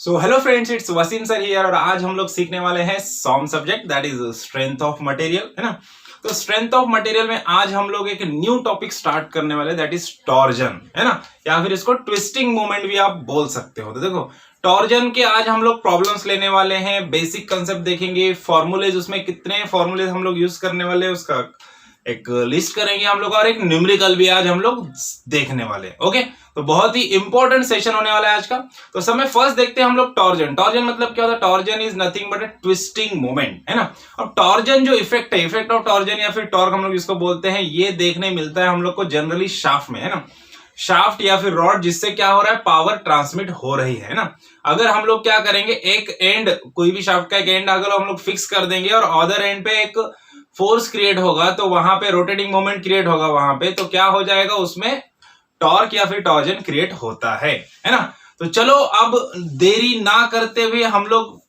So hello friends, it's Waseem sir here और आज हम लोग सीखने वाले हैं some subject that is strength of material, है ना। तो स्ट्रेंथ ऑफ मटेरियल में आज हम लोग एक न्यू टॉपिक स्टार्ट करने वाले दैट इज टॉर्जन, है ना, या फिर इसको ट्विस्टिंग मोमेंट भी आप बोल सकते हो। तो देखो, टॉर्जन के आज हम लोग प्रॉब्लम्स लेने वाले हैं, बेसिक कंसेप्ट देखेंगे, फॉर्मूलेज, उसमें कितने फॉर्मूलेज हम लोग यूज करने वाले हैं उसका एक लिस्ट करेंगे हम लोग, और एक न्यूमेरिकल भी आज हम लोग देखने वाले। ओके, तो बहुत ही इंपॉर्टेंट सेशन होने वाला है आज का। तो समय फर्स्ट देखते हैं हम लोग टॉर्जन। टॉर्जन मतलब क्या होता है? Torsion is nothing but a twisting moment, है ना। अब टॉर्जन जो इफेक्ट है, इफेक्ट ऑफ टॉर्जन या फिर टॉर्क हम लोग इसको बोलते हैं, ये देखने मिलता है हम लोग को जनरली शाफ्ट में, है ना। शाफ्ट या फिर रॉड, जिससे क्या हो रहा है, पावर ट्रांसमिट हो रही है ना। अगर हम लोग क्या करेंगे, एक एंड, कोई भी शाफ्ट का एक एंड अगर हम लोग फिक्स कर देंगे और अदर एंड पे एक फोर्स क्रिएट होगा, तो वहां पे रोटेटिंग मोमेंट क्रिएट होगा वहां पे, तो क्या हो जाएगा, उसमें टॉर्क या फिर टॉर्जन क्रिएट होता है ना। तो चलो अब देरी ना करते हुए हम लोग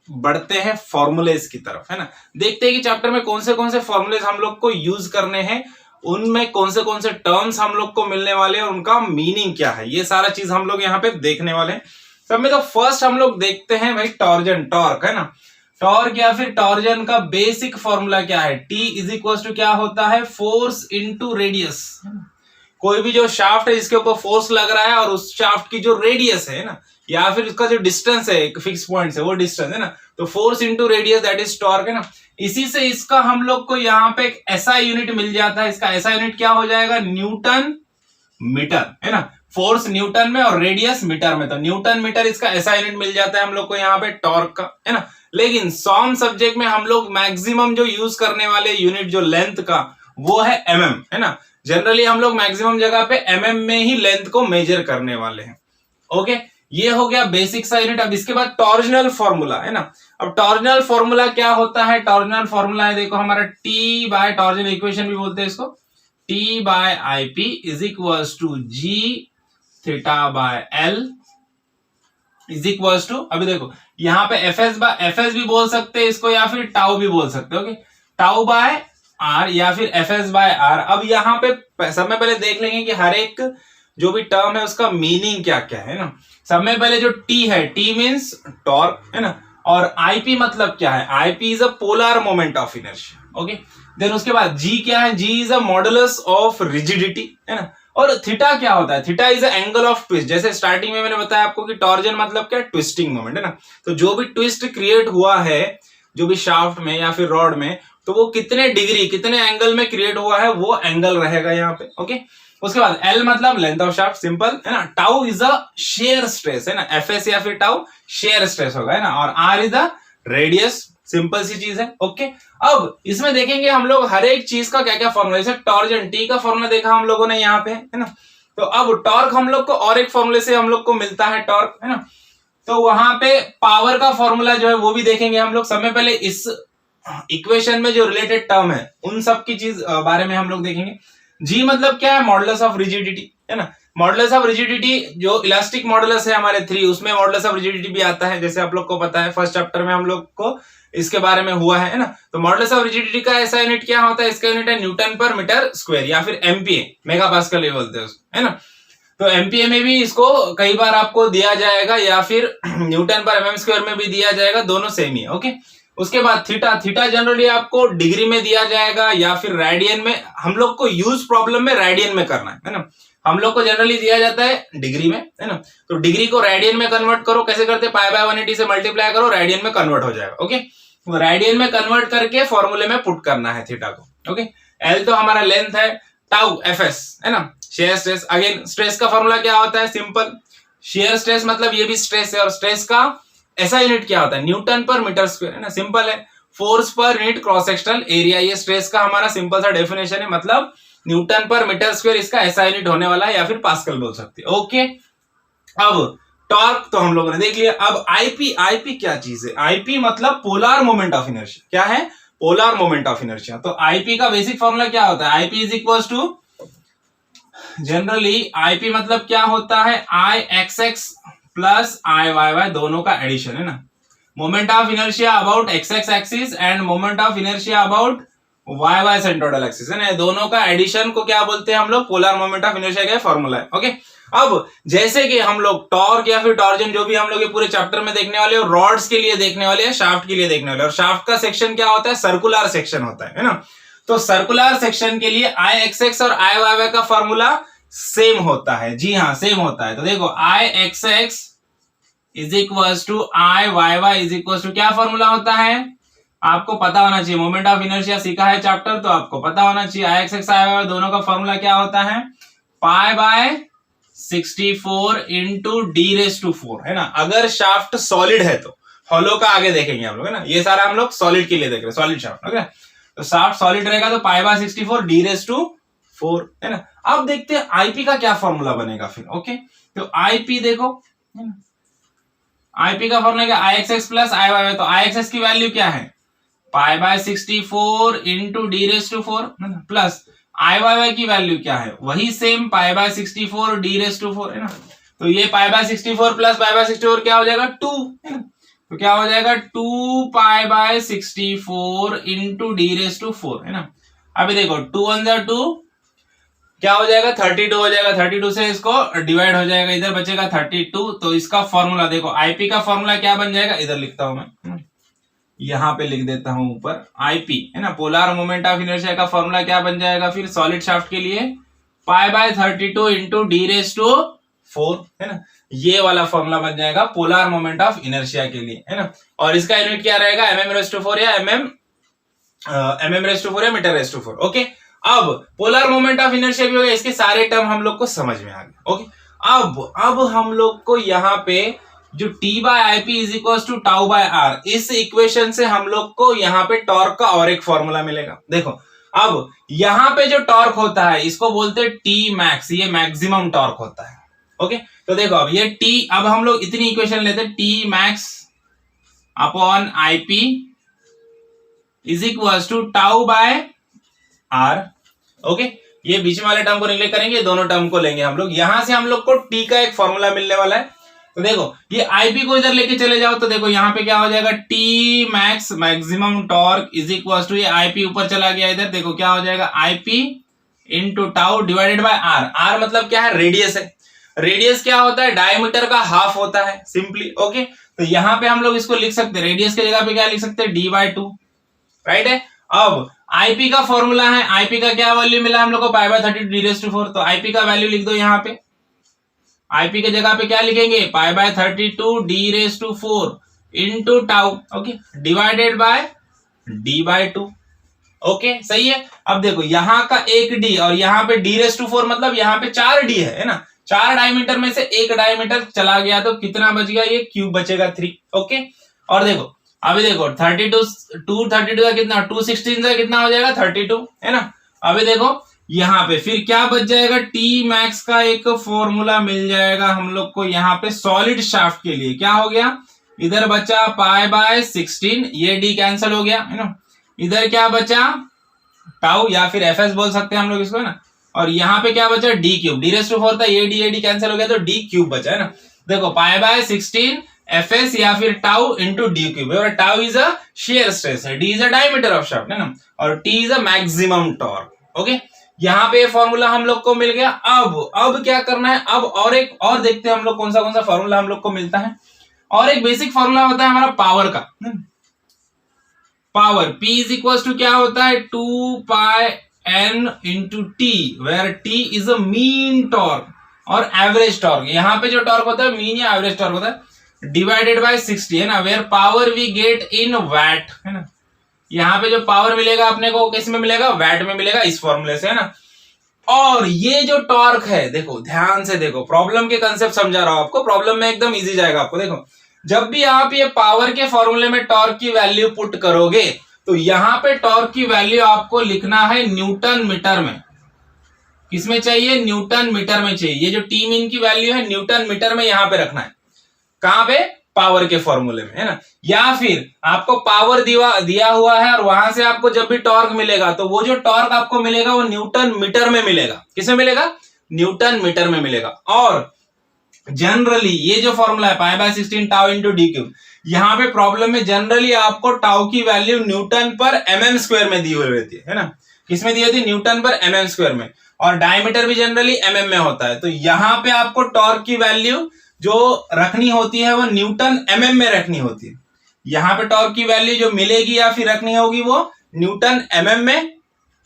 बढ़ते हैं फॉर्मूलेज की तरफ, है ना। देखते हैं कि चैप्टर में कौन से फॉर्मूलेज हम लोग को यूज करने हैं, उनमें कौन से टर्म्स हम लोग को मिलने वाले हैं और उनका मीनिंग क्या है, ये सारा चीज हम लोग यहाँ पे देखने वाले हैं। सब में तो फर्स्ट हम लोग देखते हैं भाई टॉर्जन, टॉर्क, है ना। टॉर्क या फिर टॉर्जन का बेसिक फॉर्मूला क्या है? T इज इक्वल टू क्या होता है? Force into radius. कोई भी जो शाफ्ट है जिसके ऊपर फोर्स लग रहा है और उस शाफ्ट की जो रेडियस है ना, या फिर उसका जो डिस्टेंस है, एक फिक्स पॉइंट से वो डिस्टेंस, है ना, तो force into radius that is torque, है ना। इसी से इसका हम लोग को यहाँ पे एक ऐसा यूनिट मिल जाता है। इसका ऐसा यूनिट क्या हो जाएगा? न्यूटन मीटर, है ना। फोर्स न्यूटन में और रेडियस मीटर में, तो न्यूटन मीटर इसका ऐसा यूनिट मिल जाता है हम लोग को यहाँ पे टॉर्क का, है ना। लेकिन सॉम सब्जेक्ट में हम लोग मैक्सिमम जो यूज करने वाले यूनिट जो लेंथ का, वो है mm, है ना। जनरली हम लोग मैक्सिमम जगह पे mm में ही लेंथ को मेजर करने वाले हैं। ओके, ये हो गया बेसिक सा यूनिट। अब इसके बाद टॉर्जनल फॉर्मूला, है ना। अब टॉर्जनल फॉर्मूला क्या होता है? टॉर्जनल फॉर्मूला है, देखो हमारा T बाय टॉर्जन इक्वेशन भी बोलते हैं इसको, T by IP is equal to G theta by L is equal to, अभी देखो यहाँ पे एफएस भी बोल सकते हैं इसको, या फिर टाउ भी बोल सकते हो। ओके, टाउ बाय आर या फिर एफएस बाय आर। अब यहाँ पे सब में पहले देख लेंगे कि हर एक जो भी टर्म है उसका मीनिंग क्या क्या है ना। सब में पहले जो टी है, टी मीन्स टॉर्क, है ना, और आईपी मतलब क्या है? IP is a polar moment of inertia. Okay, then उसके बाद जी क्या है? G is a modulus of rigidity, है ना। और थीटा क्या होता है? Theta is angle of twist. जैसे स्टार्टिंग में मैंने बताया आपको कि टॉर्जन मतलब क्या? ट्विस्टिंग मोमेंट, है ना। तो जो भी ट्विस्ट क्रिएट हुआ है, जो भी शाफ्ट में या फिर रॉड में, तो वो कितने डिग्री, कितने एंगल में क्रिएट हुआ है, वो एंगल रहेगा यहाँ पे। ओके, उसके बाद एल मतलब लेंथ ऑफ शाफ्ट, सिंपल, है ना। Tau is a shear stress, है ना, एफएस या फिर टाउ शेयर स्ट्रेस होगा, है ना। और R is the radius, simple सी चीज है। ओके, अब इसमें देखेंगे हम लोग हर एक चीज का क्या क्या फॉर्मूला। जैसे टॉर्जन, टी का फॉर्मूला देखा हम लोगों ने यहाँ पे, है ना। तो अब टॉर्क हम लोग को और एक फॉर्मूले से हम लोग को मिलता है टॉर्क, है ना। तो वहां पे पावर का फॉर्मूला जो है वो भी देखेंगे हम लोग। सबसे पहले इस इक्वेशन में जो रिलेटेड टर्म है उन सब की चीज बारे में हम लोग देखेंगे। जी मतलब क्या है? मॉडुलस ऑफ रिजिडिटी, है ना। मॉडुलस ऑफ रिजिडिटी जो इलास्टिक मॉडुलस है हमारे 3, उसमें मॉडुलस ऑफ रिजिडिटी भी आता है, जैसे आप लोग को पता है फर्स्ट चैप्टर में हम लोग को इसके बारे में हुआ है ना। तो मॉडुलस ऑफ रिजिडिटी का ऐसा यूनिट क्या होता है? इसका यूनिट है न्यूटन पर मीटर स्क्वायर या फिर एमपीए, मेगा पास्कल भी बोलते हैं उसको, है ना। तो एमपीए में भी इसको कई बार आपको दिया जाएगा, या फिर न्यूटन पर एमएम स्क्वायर में भी दिया जाएगा, दोनों सेम ही है। ओके, उसके बाद थीटा, थीटा जनरली आपको डिग्री में दिया जाएगा या फिर रेडियन में। हम लोग को यूज प्रॉब्लम में रेडियन में करना है ना। हम लोग को जनरली दिया जाता है डिग्री में, है ना। तो डिग्री को रेडियन में कन्वर्ट करो, कैसे करते? पाई बाय 180 से मल्टीप्लाई करो, रेडियन में कन्वर्ट हो जाएगा। ओके, तो रेडियन में कन्वर्ट करके फॉर्मूले में पुट करना है थीटा को। ओके, एल तो हमारा लेंथ है, टाउ एफएस, है ना, शेयर स्ट्रेस। अगेन स्ट्रेस का फॉर्मूला क्या होता है? सिंपल, शेयर स्ट्रेस मतलब ये भी स्ट्रेस है, और स्ट्रेस का ऐसा यूनिट क्या होता है? न्यूटन पर मीटर स्क्वायर, है ना, सिंपल है। Force per unit cross sectional area, ये स्ट्रेस का हमारा सिंपल सा डेफिनेशन है, मतलब न्यूटन पर मीटर स्क्वायर इसका ऐसा यूनिट होने वाला है, या फिर पास्कल बोल सकते हैं। ओके, अब टॉर्क तो हम लोगों ने देख लिया। अब आईपी, आईपी क्या चीज है? आईपी मतलब पोलर मोमेंट ऑफ इनर्शिया। क्या है? Polar moment of inertia. तो आईपी का बेसिक फॉर्मूला क्या होता है? IP is equal to, generally IP मतलब क्या होता है? I X X plus I Y Y दोनों का एडिशन, है ना। Moment of inertia about X X axis and moment of inertia about Y Y centroidal axis है ना, दोनों का एडिशन को क्या बोलते हैं हम लोग, पोलर मोमेंट ऑफ इनर्शिया का फॉर्मूला है। ओके, अब जैसे कि हम लोग टॉर्क या फिर टॉर्जन जो भी हम लोग ये पूरे चैप्टर में देखने वाले, और रॉड्स के लिए देखने वाले हैं, शाफ्ट के लिए देखने वाले, और शाफ्ट का सेक्शन क्या होता है, सर्कुलर सेक्शन होता है ना। तो सर्कुलर सेक्शन के लिए आई एक्स एक्स और आई वाई वाई का फॉर्मूला सेम होता है। जी हाँ, सेम होता है। तो देखो I X X is equal to I Y Y is equal to क्या फॉर्मूला होता है, आपको पता होना चाहिए। मोमेंट ऑफ इनर्शिया सीखा है चैप्टर, तो आपको पता होना चाहिए। I X X I Y दोनों का फॉर्मूला क्या होता है, pi by 64 into D raise to 4 है ना। अगर शाफ्ट सॉलिड है तो, हॉलो का आगे देखेंगे हम लोग है ना, ये सारा हम लोग सॉलिड के लिए देख रहे हैं, सॉलिड शाफ्ट। ओके, तो शाफ्ट सॉलिड रहेगा तो pi by 64 D raise to 4 है ना। अब देखते हैं आईपी का क्या फॉर्मूला बनेगा फिर। ओके, तो आईपी देखो, आईपी का फॉर्मूला क्या, I X X plus I Y Y. तो आई एक्स एक्स की वैल्यू क्या है, pi by 64 into D raise to 4 plus I Y Y की वैल्यू क्या है, वही same pi by 64 D raise to 4 है ना। तो ये pi by 64 plus pi by 64 क्या हो जाएगा, 2 है ना। तो क्या हो जाएगा, 2 pi by 64 into D raise to 4 है ना। अभी देखो 2 1 जा 2 क्या हो जाएगा, 32 हो जाएगा। 32 से इसको डिवाइड हो जाएगा, इधर बचेगा 32। तो इसका फॉर्मूला देखो, आईपी का फॉर्मूला क्या बन जाएगा, इधर लिखता हूं मैं, यहां पे लिख देता हूं ऊपर, आईपी है ना, पोलर मोमेंट ऑफ इनर्शिया का फॉर्मूला क्या बन जाएगा फिर सॉलिड शाफ्ट के लिए, pi by 32 into D raise to 4 है ना। ये वाला फॉर्मूला बन जाएगा पोलर मोमेंट ऑफ इनर्शिया के लिए है ना। और इसका यूनिट क्या रहेगा, एमएम रेस टू 4 या एमएम रेस टू 4 या मीटर रेस टू 4। ओके, अब पोलर मोमेंट ऑफ इनर्शिया भी हो गया, इसके सारे टर्म हम लोग को समझ में आ गए। ओके, अब हम लोग को यहाँ पे जो T by I P is equal to tau by R, इस इक्वेशन से हम लोग को यहाँ पे टॉर्क का और एक फॉर्मूला मिलेगा। देखो अब यहाँ पे जो टॉर्क होता है इसको बोलते हैं टी मैक्स, ये मैक्सिमम टॉर्क होता है। ओके, तो देखो अब ये T, अब हम लोग इतनी इक्वेशन लेते हैं, T max upon I P is equal to tau by R. Okay, ये बीच में वाले टर्म को निगलेक्ट करेंगे, दोनों टर्म को लेंगे हम लोग। यहां से हम लोग को टी का एक फॉर्मूला मिलने वाला है। तो देखो ये आईपी को इधर लेके चले जाओ, तो देखो यहाँ पे क्या हो जाएगा, T max maximum torque is equal to, ये आईपी ऊपर चला गया इधर, देखो क्या हो जाएगा, IP into tau divided by R. R मतलब क्या है, रेडियस है। रेडियस क्या होता है, डायमीटर का हाफ होता है सिंपली। ओके, तो यहाँ पे हम लोग इसको लिख सकते हैं, रेडियस की जगह पे क्या लिख सकते हैं, डी बाय 2, राइट है। अब आईपी का फॉर्मूला है, आईपी का क्या वैल्यू मिला हम लोग को, pi by 32 D raise to 4। तो आईपी का वैल्यू लिख दो यहाँ पे, आईपी के जगह पे क्या लिखेंगे, pi by 32 D raise to 4 into tau, okay, divided by D by 2। Okay, सही है। अब देखो यहाँ का एक डी और यहाँ पे डी रेज़ टू 4 मतलब यहाँ पे 4 डी है ना। 4 डायमीटर में से एक डायमीटर चला गया तो कितना बच गया, ये क्यूब बचेगा 3। ओके, और देखो अभी देखो 232 का कितना, 216 का कितना हो जाएगा, 32 है ना। अभी देखो यहाँ पे फिर क्या बच जाएगा, टी मैक्स का एक फॉर्मूला मिल जाएगा हम लोग को यहाँ पे सॉलिड शाफ्ट के लिए। क्या हो गया, इधर बचा पाई बाय 16, ये डी कैंसिल हो गया है ना। इधर क्या बचा, टाउ या फिर एफ एस बोल सकते हैं हम लोग इसको, है ना। और यहाँ पे क्या बचा, D cube, D raise to 4 था, ये डी कैंसिल हो गया तो डी क्यूब बचा है ना। देखो पाई बाय 16 एफ एस या फिर टाउ इंटू डी क्यूब, और tau is a shear stress है, D is a diameter of shaft है ना, और T is a maximum torque. Okay, यहाँ पे फॉर्मूला हम लोग को मिल गया। अब क्या करना है, अब और एक और देखते हैं हम लोग कौन सा फॉर्मूला हम लोग को मिलता है। और एक बेसिक फॉर्मूला होता है हमारा पावर का, power P is equal to क्या होता है, 2 pi n into T, where T is a mean torque और एवरेज टॉर्क। यहाँ पे जो टॉर्क होता है मीन या एवरेज टॉर्क होता है, डिवाइडेड बाय 60 है ना, where power we get in watt है ना। यहाँ पे जो पावर मिलेगा अपने को किस में मिलेगा, वैट में मिलेगा, इस फॉर्मूले से है ना। और ये जो टॉर्क है, देखो ध्यान से देखो, प्रॉब्लम के कंसेप्ट समझा रहा हूं आपको, प्रॉब्लम में एकदम इजी जाएगा आपको। देखो जब भी आप ये पावर के फॉर्मूले में टॉर्क की वैल्यू पुट करोगे तो यहाँ पे टॉर्क की वैल्यू आपको लिखना है न्यूटन मीटर में। किसमें चाहिए, न्यूटन मीटर में चाहिए। ये जो टी मीन की वैल्यू है न्यूटन मीटर में यहाँ पे रखना है। कहां पे, पावर के फॉर्मूले में है ना। या फिर आपको पावर दिया हुआ है और वहां से आपको जब भी टॉर्क मिलेगा तो वो जो टॉर्क आपको मिलेगा वो न्यूटन मीटर में मिलेगा। किसमें मिलेगा, न्यूटन मीटर में मिलेगा। और जनरली ये जो फॉर्मूला है π/16 टाउ इंटू डी क्यूब, यहाँ पे प्रॉब्लम में जनरली आपको टाउ की वैल्यू न्यूटन पर mm स्क्वायर में दी हुई रहती है ना, किसमें दी होती है, न्यूटन पर mm स्क्वायर में, और डायमीटर भी जनरली mm में होता है। तो यहाँ पे आपको टॉर्क की वैल्यू जो रखनी होती है वो न्यूटन mm में रखनी होती है। यहाँ पे टॉर्क की वैल्यू जो मिलेगी या फिर रखनी होगी वो न्यूटन mm में,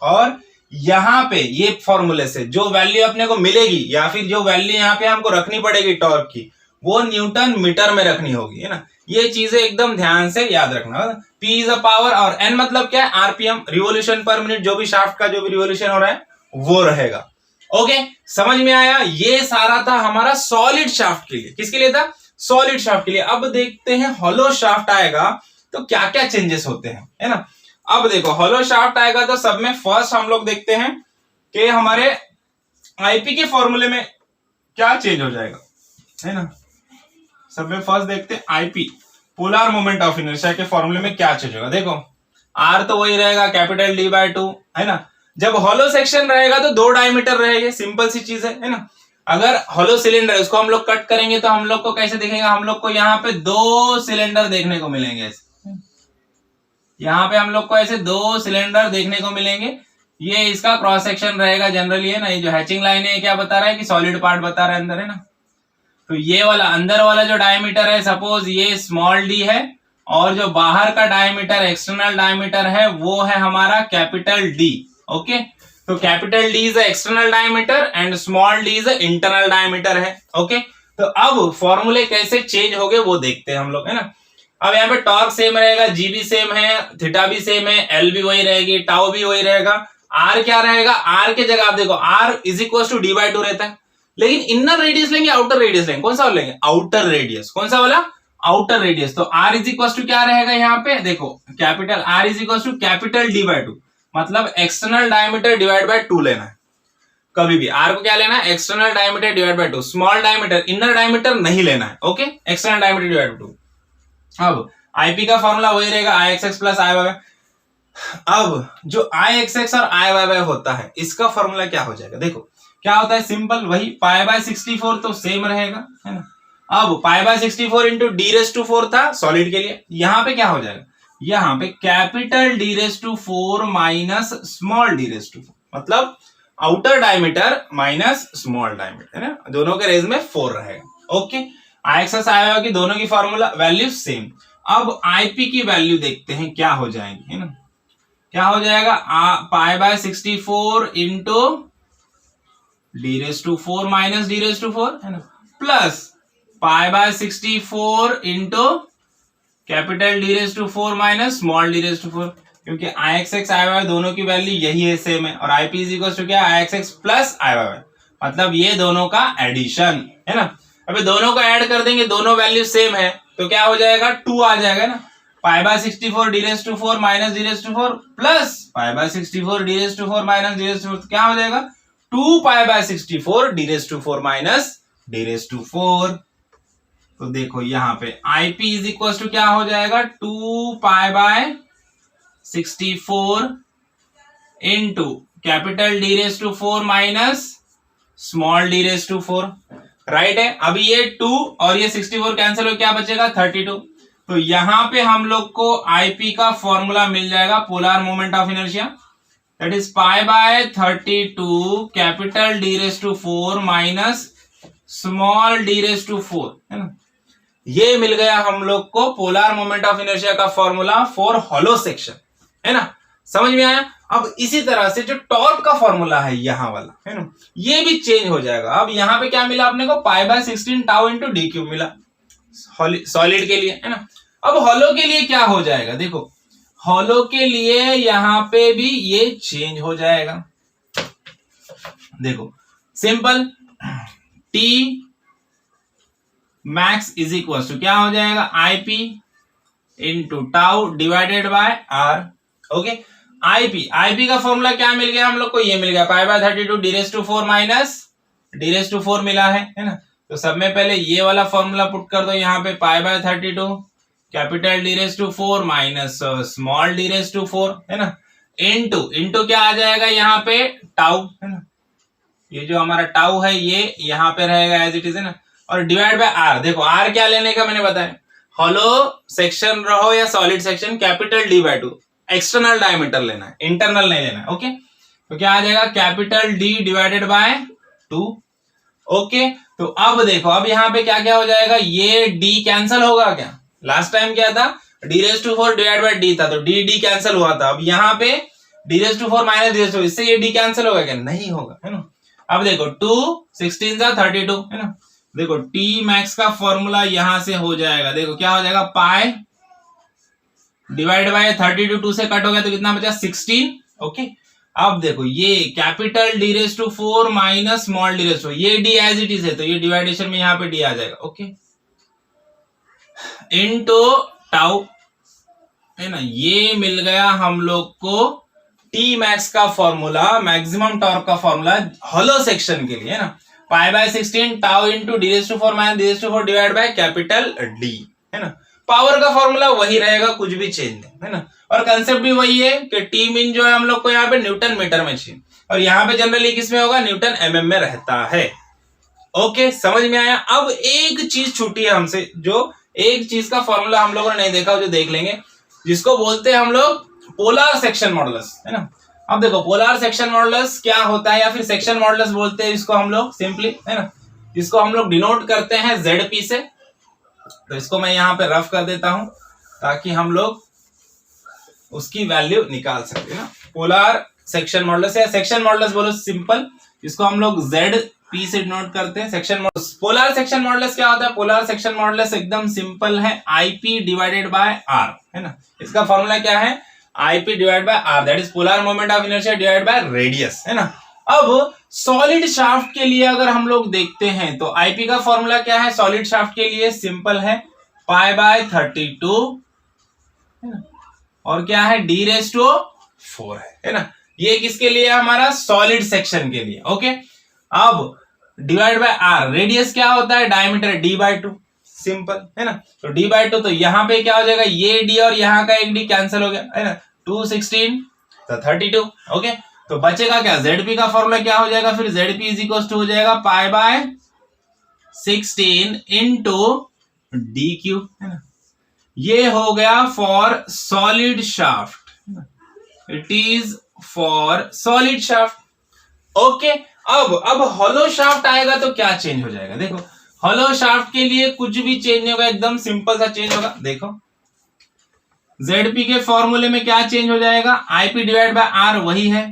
और यहाँ पे ये फॉर्मूले से जो वैल्यू अपने को मिलेगी या फिर जो वैल्यू यहाँ पे हमको रखनी पड़ेगी टॉर्क की, वो न्यूटन मीटर में रखनी होगी, है ना। ये चीजें एकदम ध्यान से याद रखना। P इज अ पावर और N मतलब क्या है, आरपीएम, रिवोल्यूशन पर मिनट, जो भी शाफ्ट का जो भी रिवोल्यूशन हो रहा है वो रहेगा। ओके, समझ में आया। ये सारा था हमारा सॉलिड शाफ्ट के लिए। किसके लिए था, सॉलिड शाफ्ट के लिए। अब देखते हैं हॉलो शाफ्ट आएगा तो क्या क्या चेंजेस होते हैं, है ना। अब देखो हॉलो शाफ्ट आएगा तो सब में फर्स्ट हम लोग देखते हैं कि हमारे आईपी के फॉर्मूले में क्या चेंज हो जाएगा, है ना। सब में फर्स्ट देखते हैं IP, polar moment of inertia के फॉर्मूले में क्या चेंज होगा। देखो आर तो वही रहेगा कैपिटल D/2, है ना। जब हॉलो सेक्शन रहेगा तो 2 डायमीटर रहेंगे, सिंपल सी चीज है ना। अगर हॉलो सिलेंडर उसको हम लोग कट करेंगे तो हम लोग को कैसे दिखेगा, हम लोग को यहाँ पे 2 सिलेंडर देखने को मिलेंगे ऐसे, यहाँ पे हम लोग को ऐसे 2 सिलेंडर देखने को मिलेंगे। ये इसका क्रॉस सेक्शन रहेगा जनरली, है ना। ये जो हैचिंग लाइन है क्या बता रहा है कि सॉलिड पार्ट बता रहा है अंदर, है ना। तो ये वाला अंदर वाला जो डायमीटर है, सपोज ये स्मॉल डी है, और जो बाहर का डायमीटर एक्सटर्नल डायमीटर है वो है हमारा कैपिटल डी। ओके, तो capital D is external diameter and small D is internal diameter है। ओके, तो अब फॉर्मूले कैसे चेंज हो गए वो देखते हैं हम लोग, है ना। अब यहाँ पे टॉर्क सेम रहेगा, जी भी सेम है, थीटा भी सेम है, एल भी वही रहेगी, टाउ भी वही रहेगा। आर क्या रहेगा, आर के जगह आप देखो are is equal to D/2 रहता है, लेकिन इनर रेडियस लेंगे आउटर रेडियस लेंगे, कौन सा वाला लेंगे, आउटर रेडियस। कौन सा वाला, आउटर रेडियस। तो आर इज इक्वल टू क्या रहेगा यहाँ पे, देखो capital R is equal to capital D/2, मतलब एक्सटर्नल डायमीटर डिवाइड बाय 2 लेना है। कभी भी आर को क्या लेना है, external diameter divide by 2, small diameter, inner diameter नहीं लेना है। Okay, external diameter divide by 2। अब आईपी का फॉर्मूला वही रहेगा IXX प्लस IYY। अब जो IXX और IYY होता है इसका फॉर्मूला क्या हो जाएगा, देखो क्या होता है, सिंपल वही π/64 तो सेम रहेगा, है ना। अब π/64 इंटू D⁴ था सॉलिड के लिए, यहाँ पे क्या हो जाएगा, यहाँ पे capital D⁴ minus small D⁴, मतलब outer diameter minus small diameter, है ना। दोनों के रेज में 4 रहेगा। ओके, IXX IYY की दोनों की फॉर्मूला वैल्यू सेम। अब आईपी की वैल्यू देखते हैं क्या हो जाएगी, है ना। क्या हो जाएगा, π/64 इंटू D⁴ माइनस D⁴, है ना, plus π/64 into capital D⁴ minus small D⁴, क्योंकि IXX IYY दोनों की वैल्यू यही है, सेम है, और आईपी इज इक्वल टू क्या, IXX प्लस IYY, मतलब ये दोनों का एडिशन, है ना। अबे दोनों का ऐड कर देंगे, दोनों वैल्यू सेम है तो क्या हो जाएगा, 2 आ जाएगा ना। π/64 D⁴ minus D⁴ plus π/64 D⁴ minus D⁴, तो क्या हो जाएगा, 2π/64 D⁴ माइनस D⁴। तो देखो यहाँ पे IP इज इक्वल टू क्या हो जाएगा, 2π/64 into capital D⁴ minus small D⁴, right है। अभी ये 2 और ये 64 कैंसिल हो, क्या बचेगा, 32। तो यहां पे हम लोग को आईपी का फॉर्मूला मिल जाएगा, polar moment of inertia, that is π/32 capital D⁴ minus small D⁴, है ना। ये मिल गया हम लोग को पोलर मोमेंट ऑफ इनर्शिया का फॉर्मूला फॉर हॉलो सेक्शन, है ना। समझ में आया। अब इसी तरह से जो टॉर्क का फॉर्मूला है यहाँ वाला, है ना, ये भी चेंज हो जाएगा। अब यहाँ पे क्या मिला अपने को, π/16 टाउ इंटू D³ मिला सॉलिड के लिए, है ना। अब हॉलो के लिए क्या हो जाएगा, देखो हॉलो के लिए यहाँ पे भी ये चेंज हो जाएगा। देखो simple, T max is equal to क्या हो जाएगा, IP into tau divided by R। Okay, IP का फॉर्मूला क्या मिल गया हम लोग को, ये मिल गया π/32 D⁴ माइनस D⁴ मिला है ना। तो सब में पहले ये वाला फॉर्मूला पुट कर दो, यहाँ पे π/32 capital D⁴ minus small D⁴, है ना, इंटू क्या आ जाएगा यहाँ पे, टाउ, है ना। ये जो हमारा टाउ है ये यहाँ पे रहेगा एज इट इज, है ना, और डिवाइड बाय आर। देखो आर क्या लेने का मैंने बताया, हॉलो सेक्शन रहो या solid section, capital D by 2, external diameter लेना है, इंटरनल नहीं लेना है। ओके, तो क्या आ जाएगा, capital D divided by 2। Okay, तो अब देखो, अब यहाँ पे क्या क्या हो जाएगा, ये डी कैंसिल होगा क्या, लास्ट टाइम क्या था, d⁴ डिवाइड बाय डी था, तो डी कैंसिल हुआ था। अब यहाँ पे d⁴ माइनस d⁴, इससे ये डी कैंसिल होगा क्या, नहीं होगा, है ना। अब देखो 2 16 32, है ना। देखो टी मैक्स का फॉर्मूला यहां से हो जाएगा, देखो क्या हो जाएगा, पाई डिवाइड बाय 32, 2 से कट हो गया तो कितना बचा, 16। ओके, अब देखो ये capital d⁴ minus small d⁴, ये डी एज इट इज है, तो ये डिवाइडेशन में यहाँ पे डी आ जाएगा। ओके, इनटू टाउ, है ना, ये मिल गया हम लोग को टी मैक्स का फॉर्मूला, मैक्सिमम टॉर्क का फॉर्मूला हॉलो सेक्शन के लिए, है ना, pi by 16 tau into d⁴ minus d⁴ divide by capital D, है ना। पावर का फॉर्मूला वही रहेगा, कुछ भी चेंज नहीं, है ना। और कंसेप्ट भी वही है कि टी मीन जो है हम लोग को यहाँ पे न्यूटन मीटर में चाहिए, और यहाँ पे जनरली किस में होगा, न्यूटन mm में रहता है। ओके, समझ में आया। अब एक चीज छूटी है हमसे, जो एक चीज का फॉर्मूला हम लोगों ने नहीं देखा, जो देख लेंगे, जिसको बोलते हैं हम लोग पोलर सेक्शन मॉडुलस, है ना। अब देखो पोलर सेक्शन मॉडुलस क्या होता है, या फिर सेक्शन मॉडुलस बोलते हैं इसको हम लोग सिंपली, है ना, जिसको हम लोग डिनोट करते हैं ZP से। तो इसको मैं यहाँ पे रफ कर देता हूं ताकि हम लोग उसकी वैल्यू निकाल सकते हैं ना। पोलर सेक्शन मॉडुलस या सेक्शन मॉडुलस बोलो सिंपल, इसको हम लोग ZP से डिनोट करते हैं, section modulus. Polar section modulus क्या होता है, पोलर सेक्शन मॉडुलस एकदम सिंपल है, IP डिवाइडेड बाय R, है ना। इसका फॉर्मूला क्या है, IP divide by R, that is polar moment of inertia divide by radius, है ना। अब सॉलिड शाफ्ट के लिए अगर हम लोग देखते हैं तो IP का फॉर्मूला क्या है, सॉलिड शाफ्ट के लिए सिंपल है, पाई बाय 32, है ना, और क्या है, d⁴ है ना। ये किसके लिए, हमारा सॉलिड सेक्शन के लिए। ओके, अब डिवाइड बाय R, रेडियस क्या होता है, डायमीटर d/2, सिंपल, है ना। तो d/2, तो यहाँ पे क्या हो जाएगा, ये d और यहाँ का एक d कैंसिल हो गया, है ना, 2 16 तो 32। ओके, तो बचेगा क्या, ZP का फॉर्मूला क्या हो जाएगा, फिर ZP इज इक्वल टू हो जाएगा पाई बाय 16 इंटू DQ, है ना। ये हो गया for solid shaft, it is for solid shaft. Okay, अब हॉलो शाफ्ट आएगा तो क्या चेंज हो जाएगा, देखो हॉलो शाफ्ट के लिए कुछ भी चेंज नहीं होगा, एकदम सिंपल सा चेंज होगा। देखो ZP के फॉर्मूले में क्या चेंज हो जाएगा, IP डिवाइड बाय R वही है।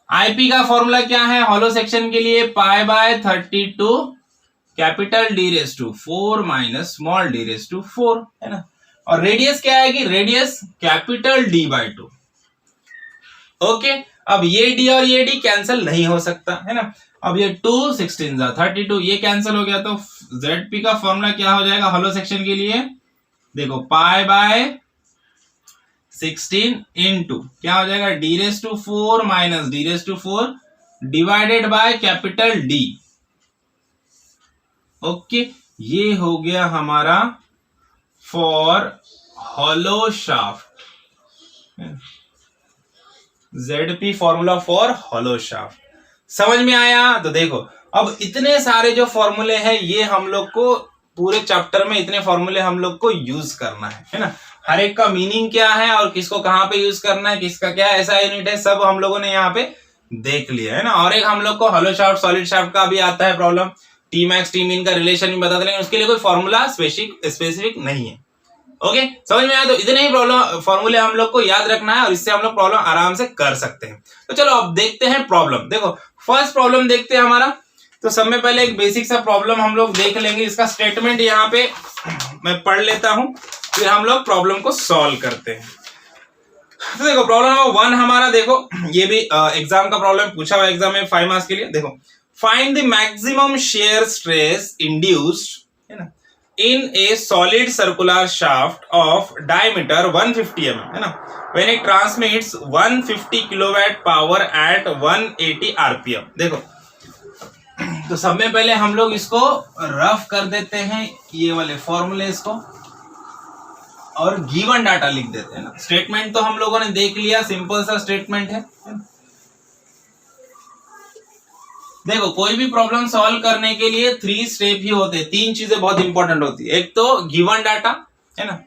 IP का फॉर्मूला क्या है हॉलो सेक्शन के लिए, pi by 32 capital d⁴ minus small d⁴, है ना। और रेडियस क्या आएगी, रेडियस कैपिटल D/2। ओके, अब ये d और ये d कैंसिल नहीं हो सकता, है ना। अब ये 2 16 32, ये कैंसिल हो गया, तो ZP का फॉर्मूला क्या हो जाएगा हॉलो सेक्शन के लिए, देखो पाई बाय 16 इंटू क्या हो जाएगा, d⁴ minus d⁴ divided by capital D। Okay, ये हो गया हमारा for hollow shaft, ZP formula for hollow shaft. समझ में आया। तो देखो अब इतने सारे जो फॉर्मूले हैं ये हम लोग को पूरे चैप्टर में इतने फॉर्मूले हम लोग को यूज करना है ना। हर एक का मीनिंग क्या है और किसको कहाँ पे यूज करना है, किसका क्या ऐसा यूनिट है, सब हम लोगों ने यहाँ पे देख लिया है ना। और एक हम लोग को हॉलो शाफ्ट सॉलिड शाफ्ट का भी आता है problem, T max T mean का रिलेशन भी बता देंगे, उसके लिए कोई फॉर्मूला स्पेसिफिक नहीं है। ओके, समझ में आया। तो इतने ही प्रॉब्लम फॉर्मूले हम लोग को याद रखना है और इससे हम लोग प्रॉब्लम आराम से कर सकते हैं। तो चलो अब देखते हैं प्रॉब्लम। देखो फर्स्ट प्रॉब्लम देखते हैं हमारा। तो सब में पहले एक बेसिक सा प्रॉब्लम हम लोग देख लेंगे, इसका स्टेटमेंट यहाँ पे मैं पढ़ लेता हूं, फिर हम लोग प्रॉब्लम को सॉल्व करते हैं। तो देखो प्रॉब्लम नंबर 1 हमारा, देखो ये भी एग्जाम का प्रॉब्लम पूछा हुआ एग्जाम में 5 मार्क्स के लिए। देखो find the maximum shear stress induced है ना in a solid circular shaft of diameter 150 mm है ना when it transmits 150 kilowatt power at 180 rpm। देखो तो सब में पहले हम लोग इसको रफ कर देते हैं, ये वाले फॉर्मूले इसको, और गिवन डाटा लिख देते हैं ना। स्टेटमेंट तो हम लोगों ने देख लिया, सिंपल सा स्टेटमेंट है। देखो कोई भी प्रॉब्लम सॉल्व करने के लिए 3 स्टेप ही होते हैं, 3 चीजें बहुत इंपॉर्टेंट होती है। एक तो गिवन डाटा, है ना,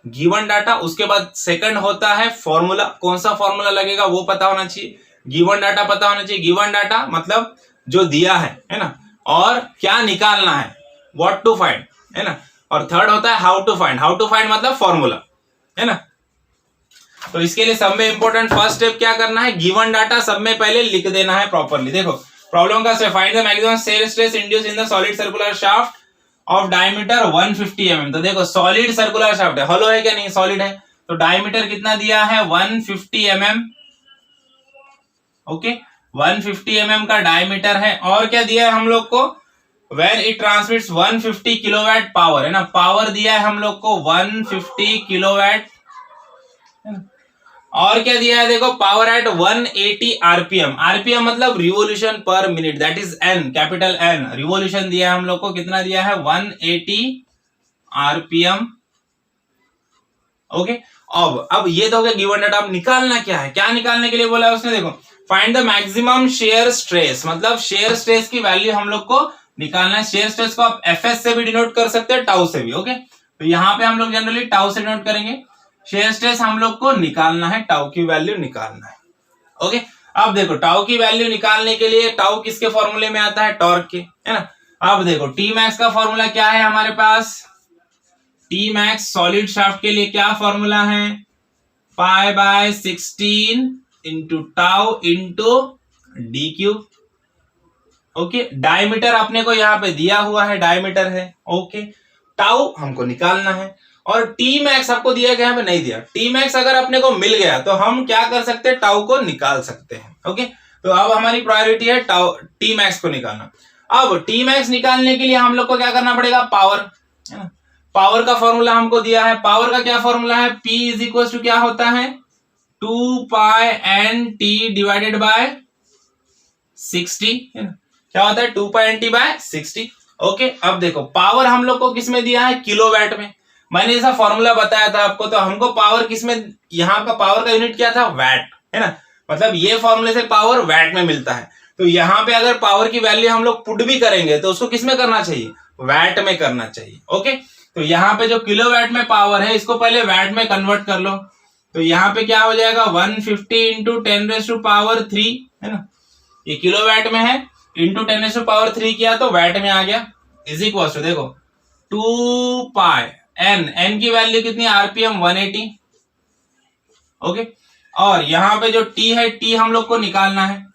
गिवन डाटा, उसके बाद सेकंड होता है फॉर्मूला, कौन सा फॉर्मूला लगेगा वो पता होना चाहिए, गिवन डाटा पता होना चाहिए। गिवन डाटा मतलब जो दिया है ना, और क्या निकालना है, व्हाट टू फाइंड, है ना। और थर्ड होता है how to find, how to find मतलब फॉर्मूला, है ना। तो इसके लिए सब में इंपॉर्टेंट फर्स्ट स्टेप क्या करना है, गिवन डाटा सब में पहले लिख देना है प्रॉपर्ली। देखो प्रॉब्लम का find the maximum shear stress induce in the solid circular shaft of diameter 150 mm। तो देखो सॉलिड सर्कुलर शाफ्ट है, हॉलो है क्या, नहीं सॉलिड है, तो डायमीटर कितना दिया है 150 mm। ओके 150 mm का डायमीटर है, और क्या दिया है हम लोग को, when it transmits 150 kilowatt power, है ना, पावर दिया है हम लोग को 150 किलोवाट, और क्या दिया है देखो पावर एट 180 आरपीएम, आरपीएम मतलब revolution per minute, that is N, capital N, revolution दिया है हम लोग को, कितना दिया है 180 आरपीएम। ओके अब ये तो हो गया गिवन डाटा। अब निकालना क्या है, क्या निकालने के लिए बोला है उसने, देखो find the maximum shear stress, मतलब शेयर स्ट्रेस की वैल्यू हम लोग को निकालना है। शेयर स्ट्रेस को आप एफएस से भी डिनोट कर सकते हैं, टाउ से भी। ओके तो यहाँ पे हम लोग जनरली टाउ से डिनोट करेंगे। शेयर स्ट्रेस हम लोग को निकालना है, टाउ की वैल्यू निकालना है। ओके अब देखो टाउ की वैल्यू निकालने के लिए टाउ किसके फॉर्मूले में आता है, टॉर्क के, है ना। अब देखो टी मैक्स का फॉर्मूला क्या है हमारे पास, टी मैक्स सॉलिड शाफ्ट के लिए क्या फॉर्मूला है, π/16 into tau into D cube. Okay diameter अपने को यहाँ पे दिया हुआ है, डायमीटर है। ओके टाउ हमको निकालना है, और टी मैक्स आपको दिया गया है, नहीं दिया। टी मैक्स अगर अपने को मिल गया तो हम क्या कर सकते हैं, टाउ को निकाल सकते हैं। ओके तो अब हमारी प्रायोरिटी है टाउ, टी मैक्स को निकालना। अब टी मैक्स निकालने के लिए हम लोग को क्या करना पड़ेगा, पावर, है ना। पावर का फॉर्मूला हमको दिया है, पावर का क्या फॉर्मूला है, P इज इक्वल टू क्या होता है 2πnt डिवाइडेड बाय 60, है ना, क्या होता है 2πnt/60। ओके अब देखो पावर हम लोग को किसमें दिया है, किलोवाट में। मैंने ऐसा फॉर्मूला बताया था आपको, तो हमको पावर किसमें, यहाँ का पावर का यूनिट क्या था, वैट, है ना, मतलब ये फॉर्मूले से पावर वैट में मिलता है। तो यहाँ पे अगर पावर की वैल्यू हम लोग पुट भी करेंगे तो उसको किसमें करना चाहिए, वैट में करना चाहिए। ओके तो यहाँ पे जो किलोवाट में पावर है इसको पहले वैट में कन्वर्ट कर लो, तो यहाँ पे क्या हो जाएगा 150 इंटू 10⁻³ है ना, ये किलोवाट में है, इंटू 10⁻³ किया तो वैट में आ गया, इज इक्वल टू देखो 2π n की वैल्यू कितनी, आरपीएम 180। ओके और यहां पे जो t है, t हम लोग को निकालना है,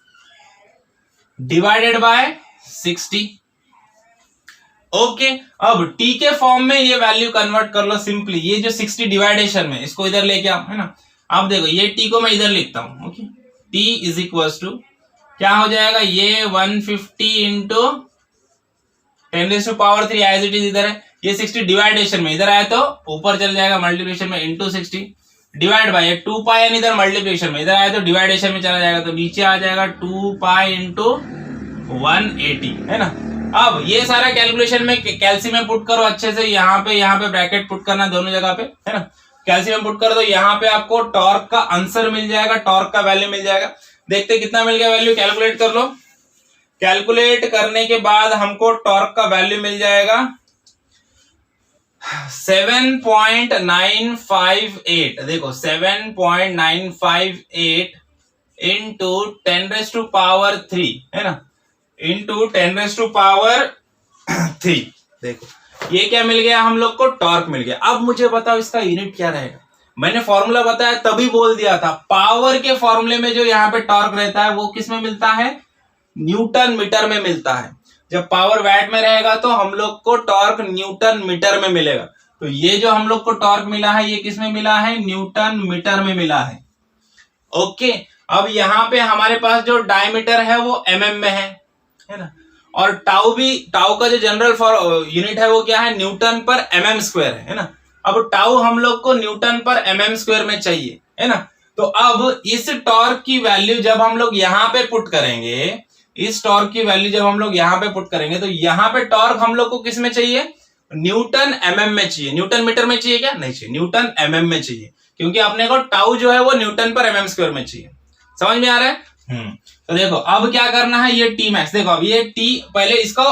डिवाइडेड बाय 60। ओके अब t के फॉर्म में ये वैल्यू कन्वर्ट कर लो सिंपली, ये जो 60 डिवाइडेशन में इसको इधर लेके आओ, है ना। अब देखो ये t को मैं इधर लिखता हूं। Okay t is equal to क्या हो जाएगा, ये 150 इंटू 10⁻³ एज इट इज इधर है, ये 60 डिवाइडेशन में इधर आया तो ऊपर चल जाएगा मल्टीप्लिकेशन में, इंटू 60 डिवाइड बाय 2πn इधर मल्टीप्लिकेशन में, इधर आया तो डिवाइडेशन में चला जाएगा, तो नीचे आ जाएगा 2π इंटू 180, है ना। अब ये सारा कैलकुलेशन में कैल्सी में पुट करो अच्छे से, यहाँ पे ब्रैकेट पुट करना दोनों जगह पे, है ना। कैल्सी में पुट कर दो, यहाँ पे आपको टॉर्क का आंसर मिल जाएगा, टॉर्क का वैल्यू मिल जाएगा। देखते कितना मिल गया वैल्यू, कैलकुलेट कर लो। कैलकुलेट करने के बाद हमको टॉर्क का वैल्यू मिल जाएगा 7.958। देखो 7.958 इंटू 10⁻³ है ना, इंटू 10⁻³ देखो ये क्या मिल गया हम लोग को, टॉर्क मिल गया। अब मुझे बताओ इसका यूनिट क्या रहेगा, मैंने फॉर्मूला बताया तभी बोल दिया था, पावर के फॉर्मूले में जो यहाँ पे टॉर्क रहता है वो किस में मिलता है, न्यूटन मीटर में मिलता है। जब पावर वैट में रहेगा तो हम लोग को टॉर्क न्यूटन मीटर में मिलेगा। तो ये जो हम लोग को टॉर्क मिला है ये किस में मिला है, न्यूटन मीटर में मिला है। ओके अब यहाँ पे हमारे पास जो डायमीटर है वो mm में है ना, और टाउ का जो जनरल यूनिट है वो क्या है, न्यूटन पर mm² है ना। अब टाउ हम लोग को न्यूटन पर mm² में चाहिए, है ना। तो अब इस टॉर्क की वैल्यू जब हम लोग यहाँ पे पुट करेंगे, इस टॉर्क की वैल्यू जब हम लोग यहाँ पे पुट करेंगे तो यहाँ पे टॉर्क हम लोग को किस में चाहिए, न्यूटन mm में चाहिए। न्यूटन मीटर में चाहिए क्या, नहीं चाहिए, न्यूटन mm में चाहिए, क्योंकि अपने को टाउ जो है वो न्यूटन पर mm² में चाहिए। समझ में आ रहा है। तो देखो अब क्या करना है, ये टी मैक्स, देखो अब ये टी, पहले इसको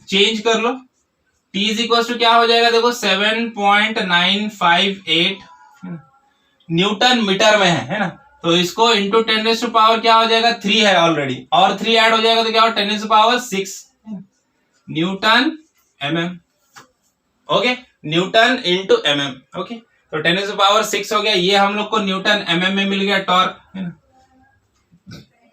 चेंज कर लो, टी इज इक्वल टू क्या हो जाएगा, देखो 7.958 न्यूटन मीटर में है ना, तो इसको इंटू 10⁻⁴ क्या हो जाएगा, 3 है ऑलरेडी, और 3 ऐड हो जाएगा तो क्या हो, 10⁻⁶ Newton mm। Okay, Newton into mm। Okay, तो 10⁻⁶ हो गया, ये हम लोग को न्यूटन mm में मिल गया टॉर्क, है ना।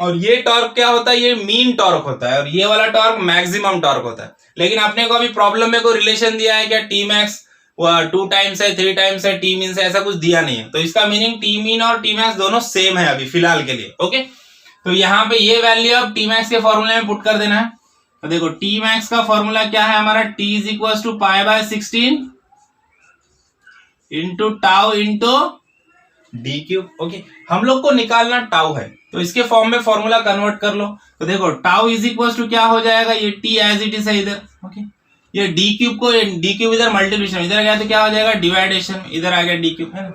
और ये टॉर्क क्या होता है, ये मीन टॉर्क होता है, और ये वाला टॉर्क मैक्सिमम टॉर्क होता है। लेकिन आपने को अभी प्रॉब्लम में कोई रिलेशन दिया है क्या, टी मैक्स 2 टाइम्स है, 3 टाइम्स है, टी मीन से ऐसा कुछ दिया नहीं है, तो इसका मीनिंग टी मीन और टी मैक्स दोनों सेम है अभी फिलहाल के लिए। ओके, तो यहाँ पे ये वैल्यू अब टी मैक्स के फॉर्मूले में पुट कर देना है। तो देखो टी मैक्स का फॉर्मूला क्या है हमारा, T is equal to π/16 into tau into D cube. Okay, हम लोग को निकालना टाउ है, तो इसके फॉर्म में फॉर्मूला कन्वर्ट कर लो। तो देखो टाउ इज इक्वल टू क्या हो जाएगा, ये टी एज इट इज है इधर। ओके, ये डी क्यूब को, डी क्यूब इधर मल्टीप्लिकेशन, इधर गया तो क्या हो जाएगा, डिवाइडेशन, इधर आ गया डी क्यूब, है ना।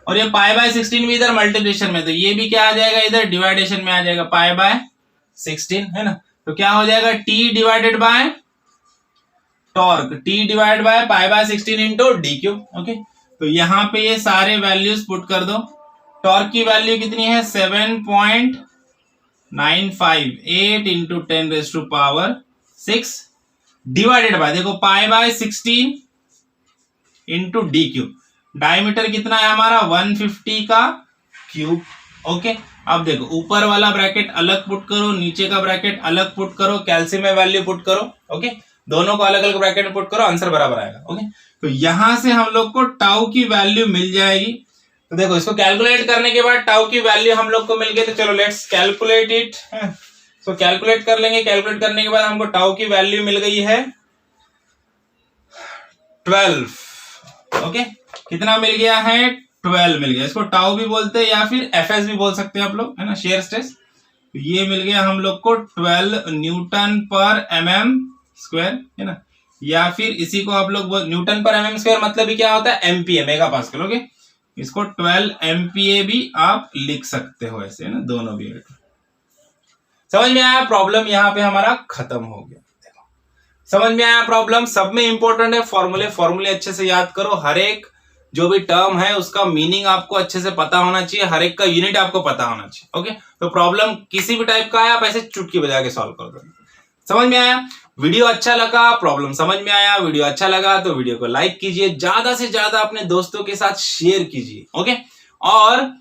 और ये π/16 भी इधर मल्टीप्लिकेशन में, तो ये भी क्या आ जाएगा, इधर डिवाइडेशन में आ जाएगा, π/16, है ना। तो क्या हो जाएगा, T divided by torque, T divide by π/16 into D cube. Okay, तो यहाँ पे ये सारे वैल्यूज पुट कर दो। टॉर्क की वैल्यू कितनी है, 7.958 इंटू 10⁻⁶ डिवाइडेड बाय, देखो π/16 इंटू डी क्यूब। डायमीटर कितना है हमारा, 150 का क्यूब। ओके, अब देखो ऊपर वाला ब्रैकेट अलग पुट करो, नीचे का ब्रैकेट अलग पुट करो, कैल्शियम में वैल्यू पुट करो। ओके, दोनों को अलग अलग ब्रैकेट में पुट करो, आंसर बराबर आएगा। ओके, तो यहां से हम लोग को टाउ की वैल्यू मिल जाएगी। तो देखो इसको कैलकुलेट करने के बाद टाउ की वैल्यू हम लोग को मिल गई, तो चलो लेट्स कैलकुलेट इट। तो कैलकुलेट कर लेंगे, कैलकुलेट करने के बाद हमको टाउ की वैल्यू मिल गई है 12। ओके, कितना मिल गया है, 12 मिल गया। इसको टाउ भी बोलते हैं या फिर एफएस भी बोल सकते हैं आप लोग, है ना, शेयर स्ट्रेस। ये मिल गया हम लोग को 12 न्यूटन पर mm², है ना, या फिर इसी को आप लोग न्यूटन पर mm² मतलब ही क्या होता है, एमपीए, मेगा पास्कल। ओके, इसको 12 एमपीए भी आप लिख सकते हो ऐसे, है ना, दोनों भी। समझ में आया, प्रॉब्लम यहाँ पे हमारा खत्म हो गया। देखो समझ में आया प्रॉब्लम, सब में इंपॉर्टेंट है फॉर्मूले अच्छे से याद करो। हर एक जो भी टर्म है उसका मीनिंग आपको अच्छे से पता होना चाहिए, हर एक का यूनिट आपको पता होना चाहिए। ओके, तो प्रॉब्लम किसी भी टाइप का है आप ऐसे चुटकी बजा के सॉल्व कर दो। समझ में आया, वीडियो अच्छा लगा, प्रॉब्लम समझ में आया, वीडियो अच्छा लगा तो वीडियो को लाइक कीजिए, ज्यादा से ज्यादा अपने दोस्तों के साथ शेयर कीजिए। ओके, और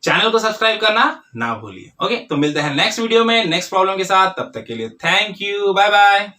चैनल को सब्सक्राइब करना ना भूलिए। ओके, तो मिलते हैं नेक्स्ट वीडियो में नेक्स्ट प्रॉब्लम के साथ, तब तक के लिए थैंक यू, बाय बाय।